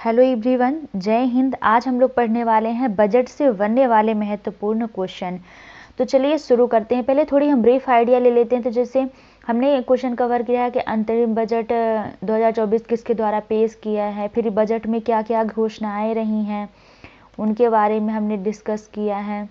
Hello everyone, जय हिंद। आज हम लोग पढ़ने वाले हैं बजट से बनने वाले महत्वपूर्ण क्वेश्चन। तो चलिए शुरू करते हैं। पहले थोड़ी हम ब्रीफ आइडिया ले लेते हैं। तो जैसे हमने क्वेश्चन कवर किया है कि अंतरिम बजट 2024 किसके द्वारा पेश किया है, फिर बजट में क्या क्या घोषणाएं रही हैं उनके बारे में हमने डिस्कस किया है।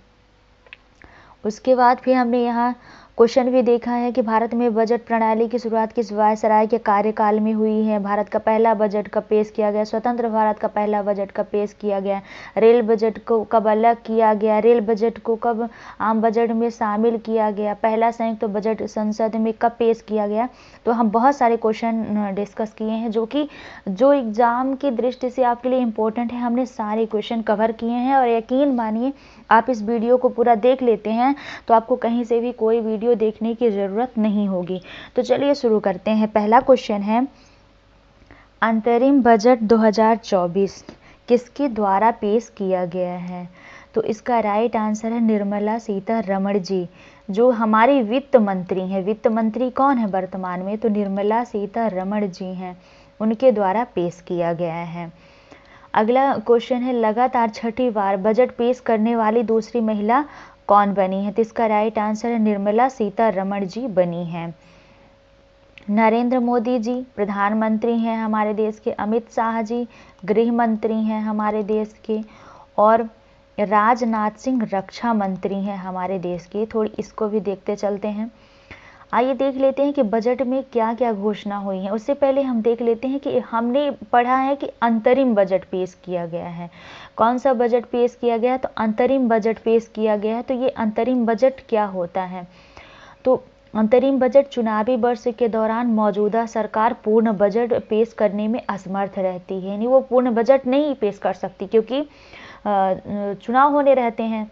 उसके बाद फिर हमने यहाँ क्वेश्चन भी देखा है कि भारत में बजट प्रणाली की शुरुआत किस वायसराय के कार्यकाल में हुई है, भारत का पहला बजट कब पेश किया गया, स्वतंत्र भारत का पहला बजट कब पेश किया गया, रेल बजट को कब अलग किया गया, रेल बजट को कब आम बजट में शामिल किया गया, पहला संयुक्त तो बजट संसद में कब पेश किया गया। तो हम बहुत सारे क्वेश्चन डिस्कस किए हैं जो एग्जाम की दृष्टि से आपके लिए इम्पोर्टेंट है। हमने सारे क्वेश्चन कवर किए हैं और यकीन मानिए आप इस वीडियो को पूरा देख लेते हैं तो आपको कहीं से भी कोई वीडियो देखने की ज़रूरत नहीं होगी। तो चलिए शुरू करते हैं। पहला क्वेश्चन है, अंतरिम बजट 2024 किसके द्वारा पेश किया गया है। तो इसका राइट आंसर है निर्मला सीतारमण जी, जो हमारी वित्त मंत्री हैं। वित्त मंत्री कौन है वर्तमान में? तो निर्मला सीतारमण जी हैं, उनके द्वारा पेश किया गया है। अगला क्वेश्चन है, लगातार छठी बार बजट पेश करने वाली दूसरी महिला कौन बनी है। तो इसका राइट आंसर है निर्मला सीतारमण जी बनी हैं। नरेंद्र मोदी जी प्रधानमंत्री हैं हमारे देश के, अमित शाह जी गृह मंत्री हैं हमारे देश के, और राजनाथ सिंह रक्षा मंत्री हैं हमारे देश के। थोड़ी इसको भी देखते चलते हैं। आइए देख लेते हैं कि बजट में क्या क्या घोषणा हुई है। उससे पहले हम देख लेते हैं कि हमने पढ़ा है कि अंतरिम बजट पेश किया गया है। कौन सा बजट पेश किया गया है? तो अंतरिम बजट पेश किया गया है। तो ये अंतरिम बजट क्या होता है? तो अंतरिम बजट चुनावी वर्ष के दौरान मौजूदा सरकार पूर्ण बजट पेश करने में असमर्थ रहती है, यानी वो पूर्ण बजट नहीं पेश कर सकती क्योंकि चुनाव होने रहते हैं।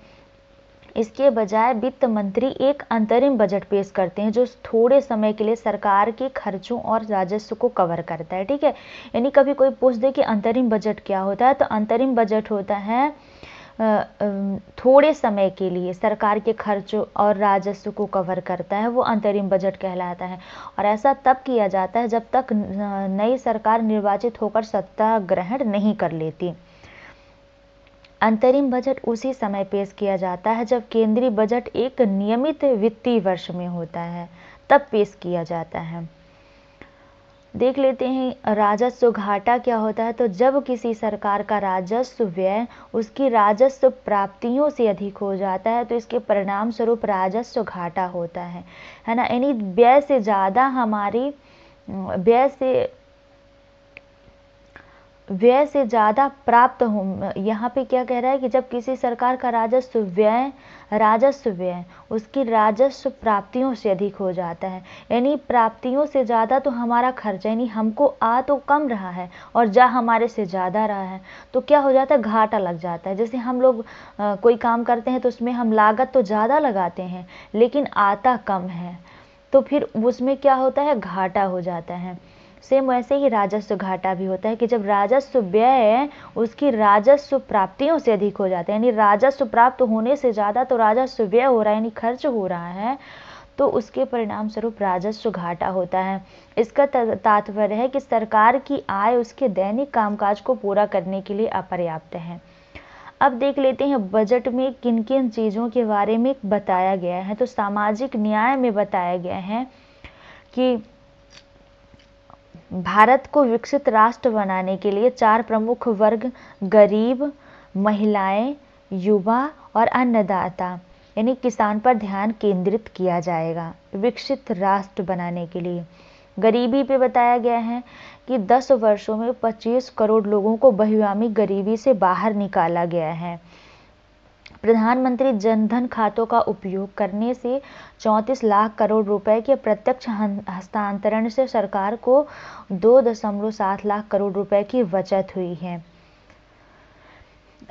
इसके बजाय वित्त मंत्री एक अंतरिम बजट पेश करते हैं जो थोड़े समय के लिए सरकार के खर्चों और राजस्व को कवर करता है। ठीक है, यानी कभी कोई पूछ दे कि अंतरिम बजट क्या होता है, तो अंतरिम बजट होता है थोड़े समय के लिए सरकार के खर्चों और राजस्व को कवर करता है, वो अंतरिम बजट कहलाता है। और ऐसा तब किया जाता है जब तक नई सरकार निर्वाचित होकर सत्ता ग्रहण नहीं कर लेती। अंतरिम बजट उसी समय पेश किया जाता है जब केंद्रीय बजट एक नियमित वित्तीय वर्ष में होता है, तब पेश किया जाता है। देख लेते हैं राजस्व घाटा क्या होता है। तो जब किसी सरकार का राजस्व व्यय उसकी राजस्व प्राप्तियों से अधिक हो जाता है तो इसके परिणाम स्वरूप राजस्व घाटा होता है ना। यानी व्यय से ज़्यादा व्यय से ज़्यादा प्राप्त हो। यहाँ पे क्या कह रहा है कि जब किसी सरकार का राजस्व व्यय उसकी राजस्व प्राप्तियों से अधिक हो जाता है, यानी प्राप्तियों से ज़्यादा तो हमारा खर्चा, यानी हमको आ तो कम रहा है और जा हमारे से ज़्यादा रहा है, तो क्या हो जाता है, घाटा लग जाता है। जैसे हम लोग कोई काम करते हैं तो उसमें हम लागत तो ज़्यादा लगाते हैं लेकिन आता कम है, तो फिर उसमें क्या होता है, घाटा हो जाता है। सेम वैसे ही राजस्व घाटा भी होता है कि जब राजस्व व्यय उसकी राजस्व प्राप्तियों से अधिक हो जाता है, यानी राजस्व प्राप्त होने से ज़्यादा तो राजस्व व्यय हो रहा है यानी खर्च हो रहा है, तो उसके परिणाम स्वरूप राजस्व घाटा होता है। इसका तात्पर्य है कि सरकार की आय उसके दैनिक कामकाज को पूरा करने के लिए अपर्याप्त है। अब देख लेते हैं बजट में किन किन चीज़ों के बारे में बताया गया है। तो सामाजिक न्याय में बताया गया है कि भारत को विकसित राष्ट्र बनाने के लिए 4 प्रमुख वर्ग गरीब, महिलाएं, युवा और अन्नदाता यानी किसान पर ध्यान केंद्रित किया जाएगा विकसित राष्ट्र बनाने के लिए। गरीबी पे बताया गया है कि 10 वर्षों में 25 करोड़ लोगों को बहुआयामी गरीबी से बाहर निकाला गया है। प्रधानमंत्री जनधन खातों का उपयोग करने से 34 लाख करोड़ रुपए के प्रत्यक्ष हस्तांतरण से सरकार को 2.7 लाख करोड़ रुपए की बचत हुई है।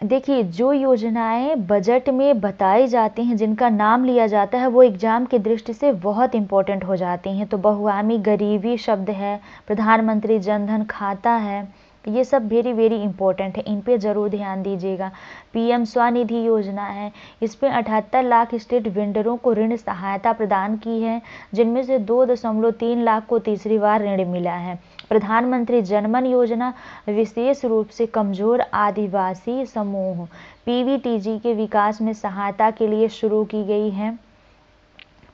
देखिए, जो योजनाएं बजट में बताई जाती हैं, जिनका नाम लिया जाता है, वो एग्जाम की दृष्टि से बहुत इंपॉर्टेंट हो जाती हैं। तो बहुआयामी गरीबी शब्द है, प्रधानमंत्री जनधन खाता है, ये सब वेरी वेरी इंपॉर्टेंट है, इन पे ज़रूर ध्यान दीजिएगा। पीएम स्वनिधि योजना है, इस पे 78 लाख स्ट्रीट वेंडरों को ऋण सहायता प्रदान की है, जिनमें से 2.3 लाख को तीसरी बार ऋण मिला है। प्रधानमंत्री जनमन योजना विशेष रूप से कमजोर आदिवासी समूह पीवीटीजी के विकास में सहायता के लिए शुरू की गई है।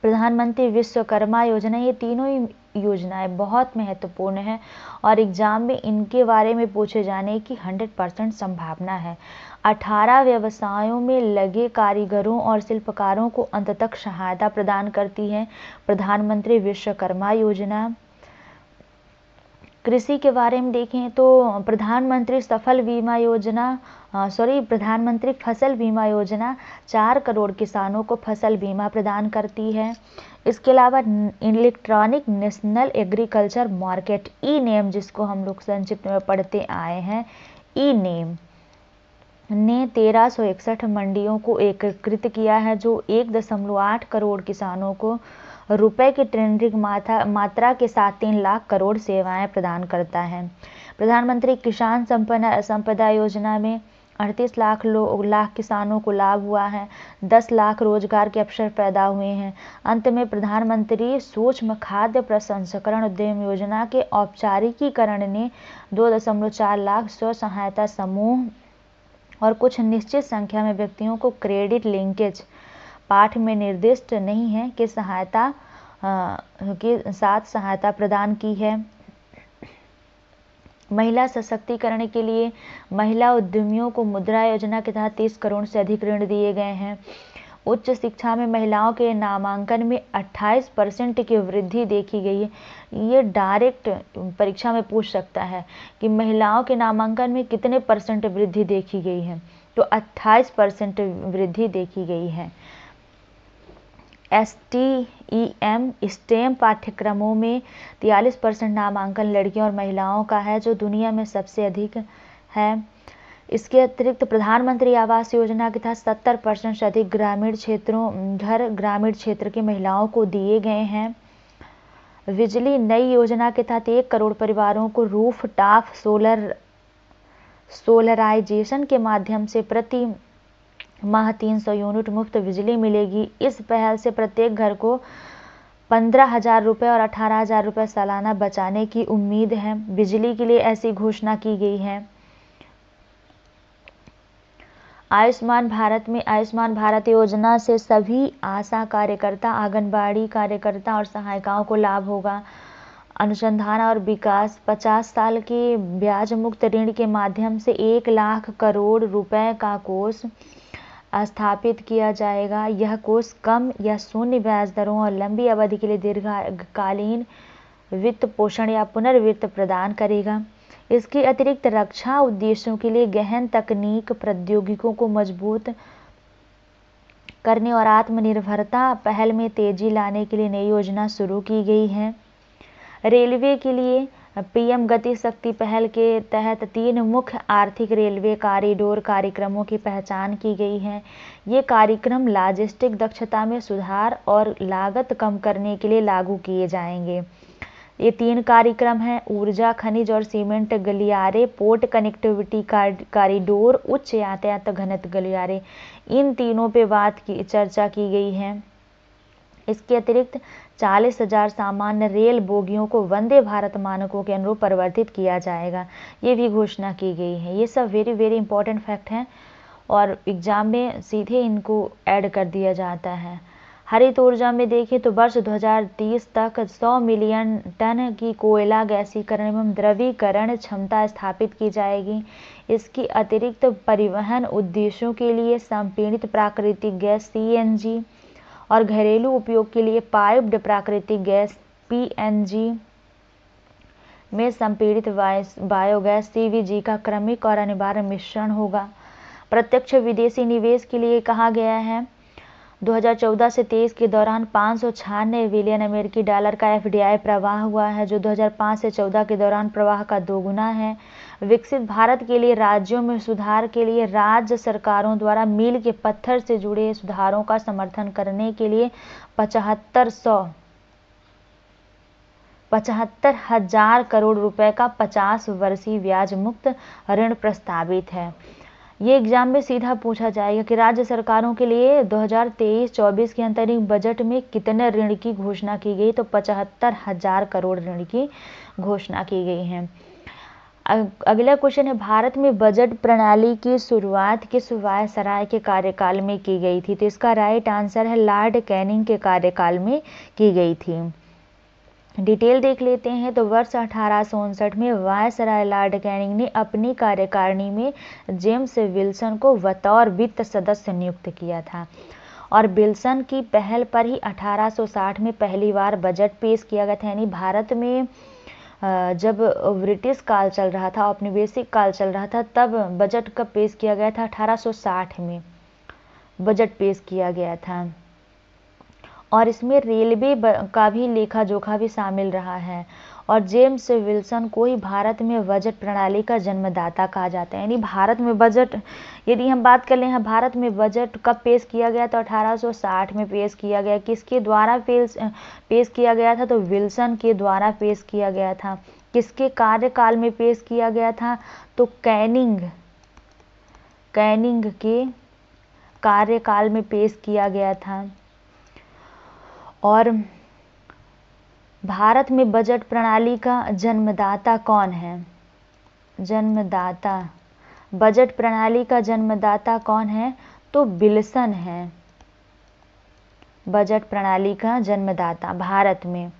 प्रधानमंत्री विश्वकर्मा योजना, ये तीनों ही योजनाएं बहुत महत्वपूर्ण हैं और एग्जाम में इनके बारे में पूछे जाने की 100% संभावना है। 18 व्यवसायों में लगे कारीगरों और शिल्पकारों को अंत तक सहायता प्रदान करती है प्रधानमंत्री विश्वकर्मा योजना। कृषि के बारे में देखें तो प्रधानमंत्री फसल बीमा योजना 4 करोड़ किसानों को फसल बीमा प्रदान करती है। इसके अलावा इलेक्ट्रॉनिक नेशनल एग्रीकल्चर मार्केट ई-नेम, जिसको हम लोग संक्षिप्त में पढ़ते आए हैं, ई-नेम ने 1361 मंडियों को एकीकृत किया है, जो 1.8 करोड़ किसानों को रुपए की ट्रेडिंग मात्रा के साथ 3 लाख करोड़ सेवाएं प्रदान करता है। प्रधानमंत्री किसान संपदा योजना में 38 लाख किसानों को लाभ हुआ है। 10 लाख रोजगार के अवसर पैदा हुए हैं। अंत में प्रधानमंत्री सूक्ष्म खाद्य प्रसंस्करण उद्यम योजना के औपचारिकीकरण ने 2.4 लाख स्व सहायता समूह और कुछ निश्चित संख्या में व्यक्तियों को क्रेडिट लिंकेज पाठ में निर्दिष्ट नहीं है के साथ सहायता प्रदान की है। महिला सशक्तिकरण के लिए महिला उद्यमियों को मुद्रा योजना के तहत 30 करोड़ से अधिक ऋण दिए गए हैं। उच्च शिक्षा में महिलाओं के नामांकन में 28% की वृद्धि देखी गई है। ये डायरेक्ट परीक्षा में पूछ सकता है कि महिलाओं के नामांकन में कितने % वृद्धि देखी गई है, तो 28% वृद्धि देखी गई है। STEM पाठ्यक्रमों में 43% नामांकन लड़कियों और महिलाओं का है, जो दुनिया में सबसे अधिक है। इसके अतिरिक्त प्रधानमंत्री आवास योजना के तहत 70% से अधिक ग्रामीण क्षेत्र की महिलाओं को दिए गए हैं। बिजली नई योजना के तहत 1 करोड़ परिवारों को रूफ टॉप सोलराइजेशन के माध्यम से प्रति माह 300 यूनिट मुफ्त बिजली मिलेगी। इस पहल से प्रत्येक घर को 15,000 रुपये और 18,000 रुपये सालाना बचाने की उम्मीद है। बिजली के लिए ऐसी घोषणा की गई है। आयुष्मान भारत योजना से सभी आशा कार्यकर्ता, आंगनबाड़ी कार्यकर्ता और सहायिकाओं को लाभ होगा। अनुसंधान और विकास 50 साल के ब्याज मुक्त ऋण के माध्यम से 1 लाख करोड़ रुपए का कोष स्थापित किया जाएगा। यह कोष कम या शून्य ब्याज दरों और लंबी अवधि के लिए दीर्घकालीन वित्त पोषण या पुनर्वित्त प्रदान करेगा। इसके अतिरिक्त रक्षा उद्देश्यों के लिए गहन तकनीक प्रौद्योगिकियों को मजबूत करने और आत्मनिर्भरता पहल में तेजी लाने के लिए नई योजना शुरू की गई है। रेलवे के लिए पीएम गति शक्ति पहल के तहत 3 मुख्य आर्थिक रेलवे कॉरिडोर कार्यक्रमों की पहचान की गई है। ये कार्यक्रम लॉजिस्टिक दक्षता में सुधार और लागत कम करने के लिए लागू किए जाएंगे। ये 3 कार्यक्रम हैं: ऊर्जा, खनिज और सीमेंट गलियारे, पोर्ट कनेक्टिविटी कॉरिडोर, उच्च यातायात घनत्व गलियारे। इन तीनों पे चर्चा की गई है। इसके अतिरिक्त 40,000 सामान्य रेल बोगियों को वंदे भारत मानकों के अनुरूप परिवर्तित किया जाएगा। ये भी घोषणा की गई है। ये सब वेरी इंपॉर्टेंट फैक्ट हैं और एग्जाम में सीधे इनको ऐड कर दिया जाता है। हरित ऊर्जा में देखें तो वर्ष 2030 तक 100 मिलियन टन की कोयला गैसीकरण एवं द्रवीकरण क्षमता स्थापित की जाएगी। इसके अतिरिक्त परिवहन उद्देश्यों के लिए संपीड़ित प्राकृतिक गैस CNG और घरेलू उपयोग के लिए पाइप्ड प्राकृतिक गैस PNG में संपीड़ित बायोगैस CBG का क्रमिक और अनिवार्य मिश्रण होगा। प्रत्यक्ष विदेशी निवेश के लिए कहा गया है 2014 से 23 के दौरान 596 बिलियन अमेरिकी डॉलर का FDI प्रवाह हुआ है, जो 2005 से 14 के दौरान प्रवाह का 2 गुना है। विकसित भारत के लिए राज्यों में सुधार के लिए राज्य सरकारों द्वारा मील के पत्थर से जुड़े सुधारों का समर्थन करने के लिए 75,000 करोड़ रुपए का 50 वर्षीय ब्याज मुक्त ऋण प्रस्तावित है। ये एग्जाम में सीधा पूछा जाएगा कि राज्य सरकारों के लिए 2023-24 के अंतरिम बजट में कितने ऋण की घोषणा की गई, तो 75,000 करोड़ ऋण की घोषणा की गई है। अगला क्वेश्चन है, भारत में बजट प्रणाली की शुरुआत किस वायसराय के कार्यकाल में की गई थी, तो इसका राइट आंसर है लॉर्ड कैनिंग के कार्यकाल में की गई थी। डिटेल देख लेते हैं, तो वर्ष 1859 में वायसराय लॉर्ड कैनिंग ने अपनी कार्यकारिणी में जेम्स विल्सन को बतौर वित्त सदस्य नियुक्त किया था, और विल्सन की पहल पर ही 1860 में पहली बार बजट पेश किया गया था। यानी भारत में जब ब्रिटिश काल चल रहा था, औपनिवेशिक काल चल रहा था, तब बजट कब पेश किया गया था, 1860 में बजट पेश किया गया था। और इसमें रेलवे का भी लेखा जोखा भी शामिल रहा है, और जेम्स विल्सन को ही भारत में बजट प्रणाली का जन्मदाता कहा जाता है। यानी भारत में बजट, यदि हम बात कर ले हैं भारत में बजट कब पेश किया गया, तो 1860 में पेश किया गया। किसके द्वारा पेश किया गया था, तो विल्सन के द्वारा पेश किया गया था। किसके कार्यकाल में पेश किया गया था, तो कैनिंग के कार्यकाल में पेश किया गया था। और भारत में बजट प्रणाली का जन्मदाता कौन है, बजट प्रणाली का जन्मदाता कौन है, तो विल्सन है बजट प्रणाली का जन्मदाता भारत में।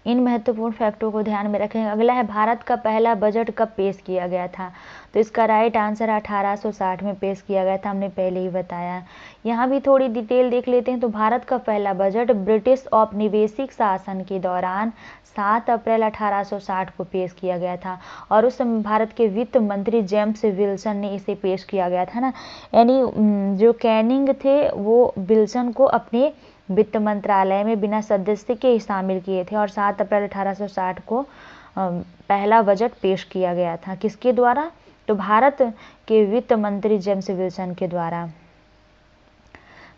इन महत्वपूर्ण फैक्टों को ध्यान में रखें। अगला है, भारत का पहला बजट कब पेश किया गया था, तो इसका राइट आंसर 1860 में पेश किया गया था, हमने पहले ही बताया। यहाँ भी थोड़ी डिटेल देख लेते हैं, तो भारत का पहला बजट ब्रिटिश औपनिवेशिक शासन के दौरान 7 अप्रैल 1860 को पेश किया गया था, और उस समय भारत के वित्त मंत्री जेम्स विल्सन ने इसे पेश किया गया था ना। यानी जो कैनिंग थे वो विल्सन को अपने वित्त मंत्रालय में बिना सदस्य के ही शामिल किए थे, और 7 अप्रैल 1860 को पहला बजट पेश किया गया था। किसके द्वारा, तो भारत के वित्त मंत्री जेम्स विल्सन के द्वारा।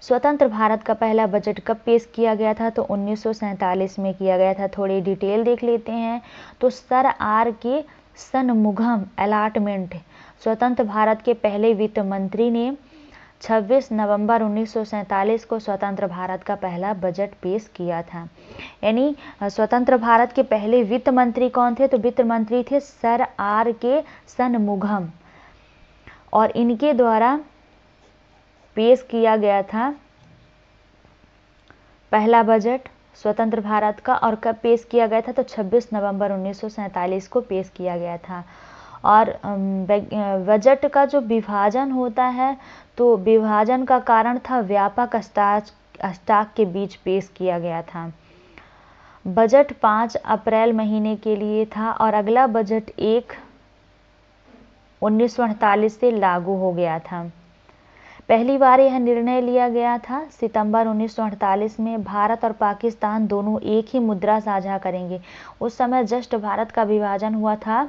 स्वतंत्र भारत का पहला बजट कब पेश किया गया था, तो 1947 में किया गया था। थोड़ी डिटेल देख लेते हैं, तो सर आर के शनमुगम अलॉटमेंट स्वतंत्र भारत के पहले वित्त मंत्री ने 26 नवंबर 1947 को स्वतंत्र भारत का पहला बजट पेश किया था। यानी स्वतंत्र भारत के पहले वित्त मंत्री कौन थे, तो वित्त मंत्री थे सर आर के शनमुगम, और इनके द्वारा पेश किया गया था पहला बजट स्वतंत्र भारत का। और कब पेश किया गया था, तो 26 नवंबर 1947 को पेश किया गया था। और बजट का जो विभाजन होता है, तो विभाजन का कारण था व्यापक स्टॉक के बीच पेश किया गया था। बजट 5 अप्रैल महीने के लिए था, और अगला बजट 1948 से लागू हो गया था। पहली बार यह निर्णय लिया गया था सितंबर 1948 में। भारत और पाकिस्तान दोनों एक ही मुद्रा साझा करेंगे। उस समय जस्ट भारत का विभाजन हुआ था,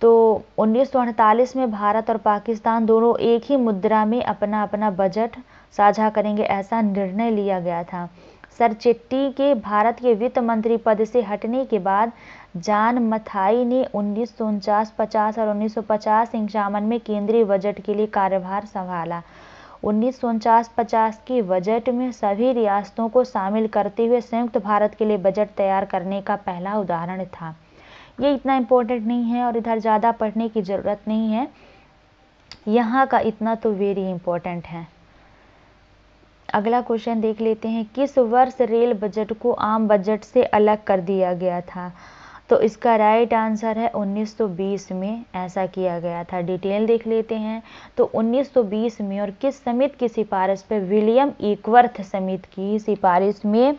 तो 1948 में भारत और पाकिस्तान दोनों एक ही मुद्रा में अपना अपना बजट साझा करेंगे, ऐसा निर्णय लिया गया था। सर चेट्टी के भारत के वित्त मंत्री पद से हटने के बाद जॉन मथाई ने 1949-50 और 1950-51 में केंद्रीय बजट के लिए कार्यभार संभाला। 1949-50 के बजट में सभी रियासतों को शामिल करते हुए संयुक्त भारत के लिए बजट तैयार करने का पहला उदाहरण था। ये इतना इम्पोर्टेंट नहीं है और इधर ज़्यादा पढ़ने की ज़रूरत नहीं है, यहाँ का इतना तो वेरी इम्पोर्टेंट है। अगला क्वेश्चन देख लेते हैं, किस वर्ष रेल बजट को आम बजट से अलग कर दिया गया था, तो इसका राइट आंसर है 1920 में ऐसा किया गया था। डिटेल देख लेते हैं, तो 1920 में और किस समिति की सिफारिश पर, विलियम एकवर्थ समिति की सिफारिश में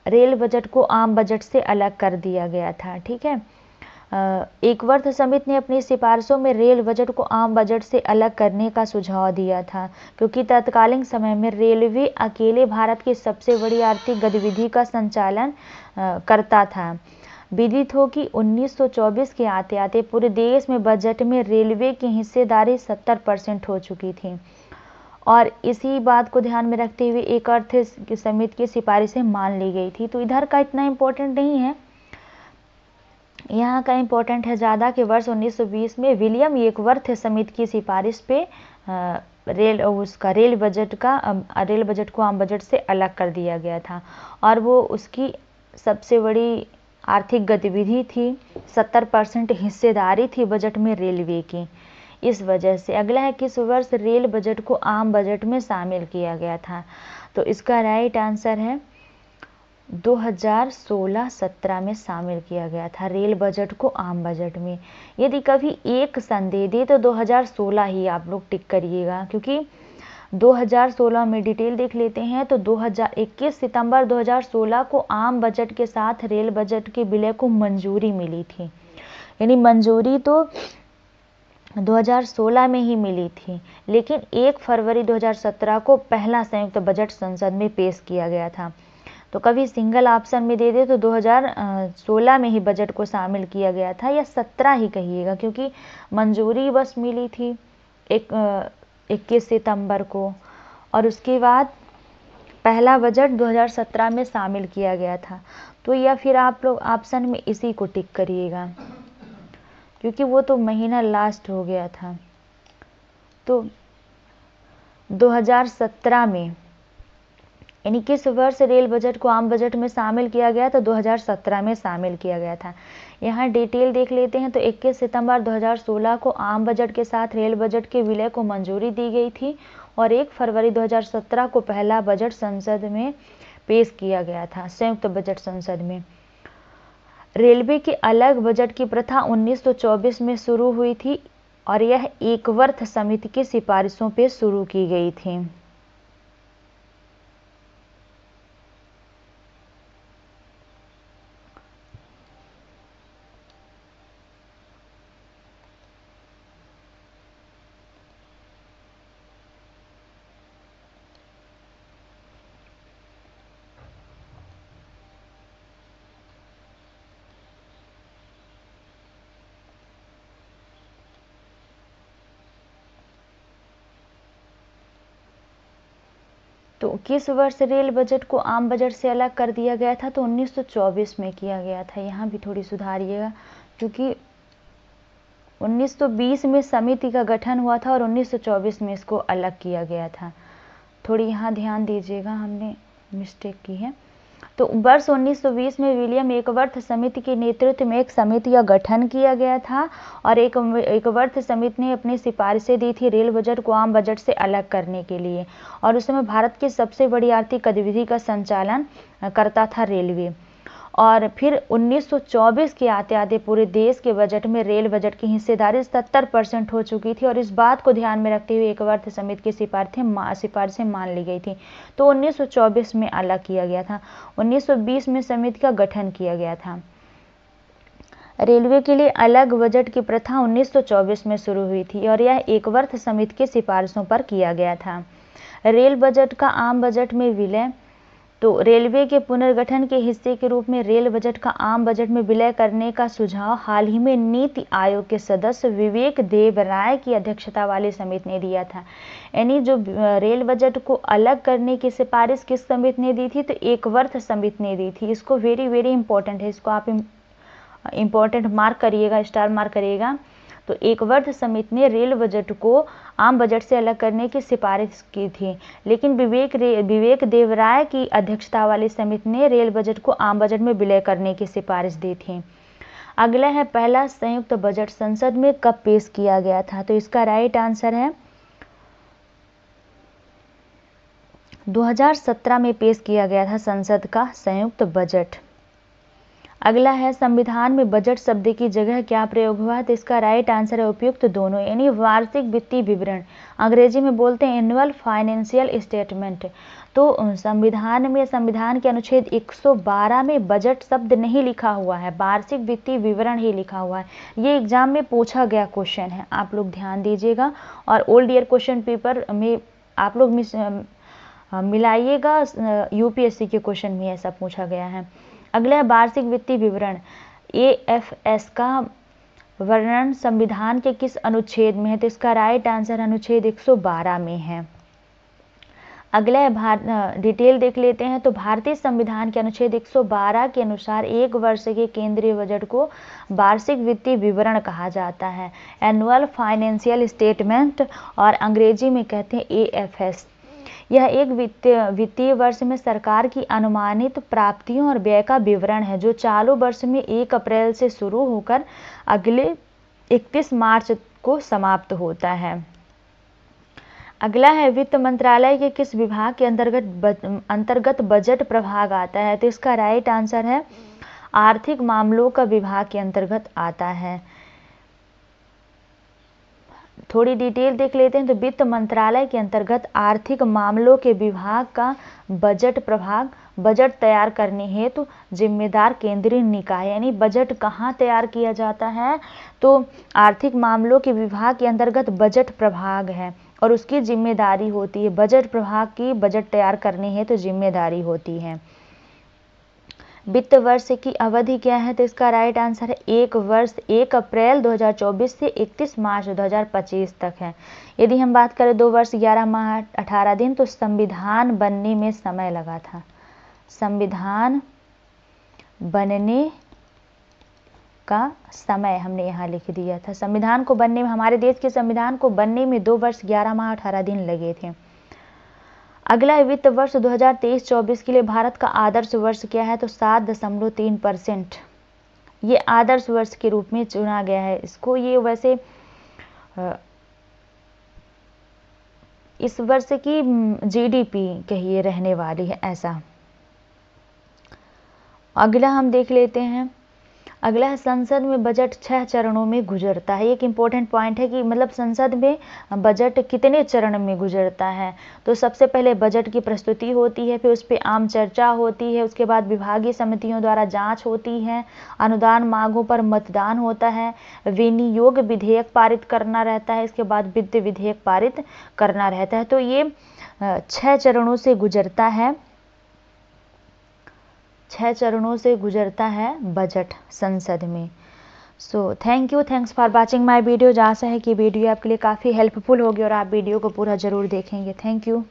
रेल बजट को आम बजट से अलग कर दिया गया था। ठीक है, एकवर्थ समिति ने अपनी सिफारिशों में रेल बजट को आम बजट से अलग करने का सुझाव दिया था, क्योंकि तत्कालीन समय में रेलवे अकेले भारत की सबसे बड़ी आर्थिक गतिविधि का संचालन करता था। विदित हो कि 1924 के आते आते पूरे देश में बजट में रेलवे की हिस्सेदारी 70% हो चुकी थी, और इसी बात को ध्यान में रखते हुए एकवर्थ समिति की सिफारिशें मान ली गई थी। तो इधर का इतना इम्पोर्टेंट नहीं है, यहाँ का इम्पोर्टेंट है ज़्यादा कि वर्ष 1920 में विलियम एकवर्थ समिति की सिफारिश पे रेल बजट को आम बजट से अलग कर दिया गया था, और वो उसकी सबसे बड़ी आर्थिक गतिविधि थी। 70% हिस्सेदारी थी बजट में रेलवे की। इस वजह से अगला है, किस वर्ष रेल बजट को आम बजट में शामिल किया गया था? तो इसका राइट आंसर है 2016-17 में शामिल किया गया था रेल बजट को आम बजट में। यदि कभी एक संदेह दे तो 2016 ही आप लोग टिक करिएगा, क्योंकि 2016 में डिटेल देख लेते हैं तो 21 सितंबर 2016 को आम बजट के साथ रेल बजट के विलय को मंजूरी मिली थी। यानी मंजूरी तो 2016 में ही मिली थी, लेकिन 1 फरवरी 2017 को पहला संयुक्त बजट संसद में पेश किया गया था। तो कभी सिंगल ऑप्शन में दे दे तो 2016 में ही बजट को शामिल किया गया था, या 17 ही कहिएगा, क्योंकि मंजूरी बस मिली थी 21 सितंबर को, और उसके बाद पहला बजट 2017 में शामिल किया गया था। तो या फिर आप लोग ऑप्शन में इसी को टिक करिएगा, क्योंकि वो तो महीना लास्ट हो गया था। तो 2017 में, यानी किस वर्ष रेल बजट को आम बजट में शामिल किया गया? तो 2017 में शामिल किया गया था। यहाँ डिटेल देख लेते हैं तो 21 सितंबर 2016 को आम बजट के साथ रेल बजट के विलय को मंजूरी दी गई थी, और 1 फरवरी 2017 को पहला बजट संसद में पेश किया गया था, संयुक्त बजट संसद में। रेलवे के अलग बजट की प्रथा 1924 में शुरू हुई थी, और यह एकवर्थ समिति की सिफारिशों पर शुरू की गई थी। तो किस वर्ष रेल बजट को आम बजट से अलग कर दिया गया था? तो 1924 में किया गया था। यहाँ भी थोड़ी सुधारिएगा, क्योंकि 1920 में समिति का गठन हुआ था और 1924 में इसको अलग किया गया था। थोड़ी यहाँ ध्यान दीजिएगा, हमने मिस्टेक की है। तो वर्ष 1920 में विलियम एकवर्थ समिति के नेतृत्व में एक समिति का गठन किया गया था, और एकवर्थ समिति ने अपनी सिफारिशें दी थी रेल बजट को आम बजट से अलग करने के लिए, और उस समय भारत की सबसे बड़ी आर्थिक गतिविधि का संचालन करता था रेलवे। और फिर 1924 के आते आते पूरे देश के बजट में रेल बजट की हिस्सेदारी 70% हो चुकी थी, और इस बात को ध्यान में रखते हुए एकवर्थ समिति की सिफारिशें मान ली गई थी। तो 1924 में अलग किया गया था। 1920 में समिति का गठन किया गया था। रेलवे के लिए अलग बजट की प्रथा 1924 में शुरू हुई थी, और यह एकवर्थ समिति की सिफारिशों पर किया गया था। रेल बजट का आम बजट में विलय, तो रेलवे के पुनर्गठन के हिस्से के रूप में रेल बजट का आम बजट में विलय करने का सुझाव हाल ही में नीति आयोग के सदस्य विवेक देव राय की अध्यक्षता वाली समिति ने दिया था। यानी जो रेल बजट को अलग करने की सिफारिश किस समिति ने दी थी? तो एकवर्थ समिति ने दी थी। इसको वेरी वेरी इंपॉर्टेंट है, इसको आप इम्पोर्टेंट मार्क करिएगा, स्टार मार्क करिएगा। तो एकवर्थ समिति ने रेल बजट को आम बजट से अलग करने की सिफारिश की थी, लेकिन विवेक देव राय की अध्यक्षता वाली समिति ने रेल बजट को आम बजट में विलय करने की सिफारिश दी थी। अगला है, पहला संयुक्त बजट संसद में कब पेश किया गया था? तो इसका राइट आंसर है 2017 में पेश किया गया था संसद का संयुक्त बजट। अगला है, संविधान में बजट शब्द की जगह क्या प्रयोग हुआ? तो इसका राइट आंसर है उपयुक्त दोनों, यानी वार्षिक वित्तीय विवरण, अंग्रेजी में बोलते हैं एनुअल फाइनेंशियल स्टेटमेंट। तो संविधान के अनुच्छेद 112 में बजट शब्द नहीं लिखा हुआ है, वार्षिक वित्तीय विवरण ही लिखा हुआ है। ये एग्जाम में पूछा गया क्वेश्चन है, आप लोग ध्यान दीजिएगा, और ओल्ड ईयर क्वेश्चन पेपर में आप लोग मिलाइएगा, यूपीएससी के क्वेश्चन में ऐसा पूछा गया है। अगला है, वार्षिक वित्तीय विवरण AFS का वर्णन संविधान के किस अनुच्छेद में है? तो इसका राइट आंसर अनुच्छेद 112 में है। अगला है डिटेल देख लेते हैं। तो भारतीय संविधान के अनुच्छेद 112 के अनुसार एक वर्ष के केंद्रीय बजट को वार्षिक वित्तीय विवरण कहा जाता है, एनुअल फाइनेंशियल स्टेटमेंट, और अंग्रेजी में कहते हैं AFS। यह एक वित्तीय वर्ष में सरकार की अनुमानित प्राप्तियों और व्यय का विवरण है, जो चालू वर्ष में 1 अप्रैल से शुरू होकर अगले 31 मार्च को समाप्त होता है। अगला है वित्त मंत्रालय के किस विभाग के अंतर्गत बजट प्रभाग आता है? तो इसका राइट आंसर है आर्थिक मामलों का विभाग के अंतर्गत आता है। थोड़ी डिटेल देख लेते हैं। तो वित्त मंत्रालय के अंतर्गत आर्थिक मामलों के विभाग का बजट प्रभाग बजट तैयार करने हेतु जिम्मेदार केंद्रीय निकाय, यानी बजट कहाँ तैयार किया जाता है? तो आर्थिक मामलों के विभाग के अंतर्गत बजट प्रभाग है और उसकी जिम्मेदारी होती है, बजट प्रभाग की बजट तैयार करने हेतु जिम्मेदारी होती है। वित्त वर्ष की अवधि क्या है? तो इसका राइट आंसर है 1 वर्ष 1 अप्रैल 2024 से 31 मार्च 2025 तक है। यदि हम बात करें 2 वर्ष 11 माह 18 दिन, तो संविधान बनने में समय लगा था। संविधान बनने का समय हमने यहाँ लिख दिया था। संविधान को बनने में, हमारे देश के संविधान को बनने में 2 वर्ष 11 माह 18 दिन लगे थे। अगला वित्त वर्ष 2023-24 के लिए भारत का आदर्श वर्ष क्या है? तो 7.3%। ये आदर्श वर्ष के रूप में चुना गया है इसको। ये वैसे इस वर्ष की GDP कहिए रहने वाली है ऐसा। अगला हम देख लेते हैं। अगला है संसद में बजट 6 चरणों में गुजरता है। एक इम्पोर्टेंट पॉइंट है कि मतलब संसद में बजट कितने चरण में गुजरता है। तो सबसे पहले बजट की प्रस्तुति होती है, फिर उस पर आम चर्चा होती है, उसके बाद विभागीय समितियों द्वारा जांच होती है, अनुदान मांगों पर मतदान होता है, विनियोग विधेयक पारित करना रहता है, इसके बाद वित्त विधेयक पारित करना रहता है। तो ये 6 चरणों से गुजरता है, 6 चरणों से गुजरता है बजट संसद में। So thanks for watching my video. आशा है कि वीडियो आपके लिए काफ़ी हेल्पफुल होगी और आप वीडियो को पूरा ज़रूर देखेंगे। Thank you.